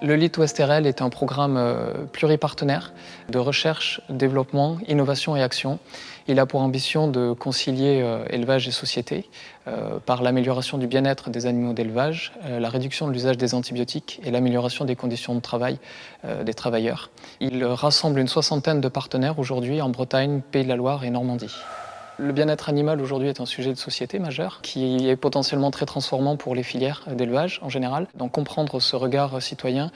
Le LIT Ouest-RL est un programme pluripartenaire de recherche, développement, innovation et action. Il a pour ambition de concilier élevage et société par l'amélioration du bien-être des animaux d'élevage, la réduction de l'usage des antibiotiques et l'amélioration des conditions de travail des travailleurs. Il rassemble une soixantaine de partenaires aujourd'hui en Bretagne, Pays de la Loire et Normandie. Le bien-être animal aujourd'hui est un sujet de société majeur qui est potentiellement très transformant pour les filières d'élevage en général. Donc comprendre ce regard citoyen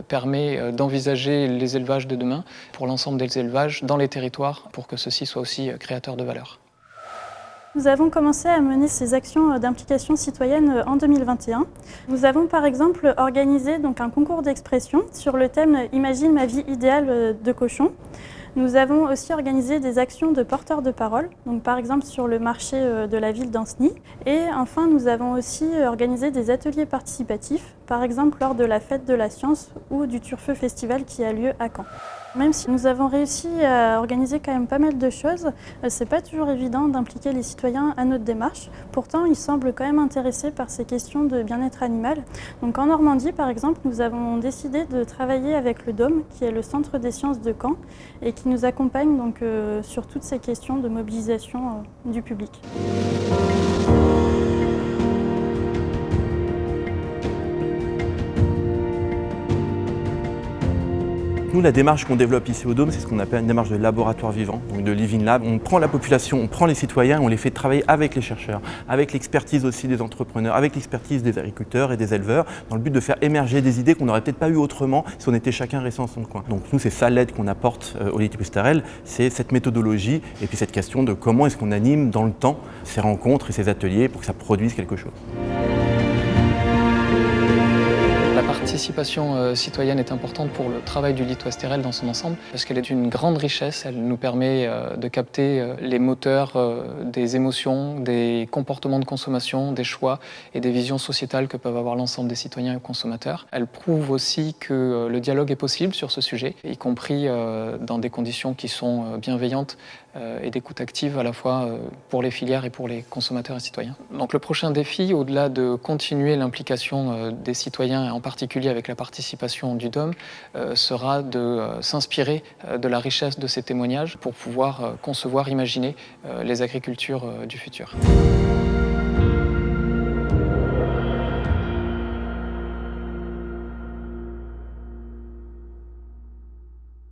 permet d'envisager les élevages de demain pour l'ensemble des élevages dans les territoires pour que ceux-ci soient aussi créateurs de valeur. Nous avons commencé à mener ces actions d'implication citoyenne en 2021. Nous avons par exemple organisé un concours d'expression sur le thème « Imagine ma vie idéale de cochon ». Nous avons aussi organisé des actions de porteurs de parole, donc par exemple sur le marché de la ville d'Ancenis. Et enfin, nous avons aussi organisé des ateliers participatifs, par exemple lors de la fête de la science ou du Turfeu Festival qui a lieu à Caen. Même si nous avons réussi à organiser quand même pas mal de choses, c'est pas toujours évident d'impliquer les citoyens à notre démarche. Pourtant, ils semblent quand même intéressés par ces questions de bien-être animal. Donc en Normandie, par exemple, nous avons décidé de travailler avec le DOM, qui est le Centre des sciences de Caen, et qui nous accompagne sur toutes ces questions de mobilisation du public. Nous, la démarche qu'on développe ici au Dôme, c'est ce qu'on appelle une démarche de laboratoire vivant, donc de Living Lab. On prend la population, on prend les citoyens, on les fait travailler avec les chercheurs, avec l'expertise aussi des entrepreneurs, avec l'expertise des agriculteurs et des éleveurs, dans le but de faire émerger des idées qu'on n'aurait peut-être pas eues autrement si on était chacun resté dans son coin. Donc nous, c'est ça l'aide qu'on apporte au LIT Ouest-RL, c'est cette méthodologie et puis cette question de comment est-ce qu'on anime dans le temps ces rencontres et ces ateliers pour que ça produise quelque chose. La participation citoyenne est importante pour le travail du LIT Ouest-RL dans son ensemble parce qu'elle est une grande richesse. Elle nous permet de capter les moteurs des émotions, des comportements de consommation, des choix et des visions sociétales que peuvent avoir l'ensemble des citoyens et consommateurs. Elle prouve aussi que le dialogue est possible sur ce sujet, y compris dans des conditions qui sont bienveillantes et d'écoute active à la fois pour les filières et pour les consommateurs et citoyens. Donc le prochain défi, au-delà de continuer l'implication des citoyens, en particulier avec la participation du DOM, sera de s'inspirer de la richesse de ces témoignages pour pouvoir concevoir, imaginer les agricultures du futur.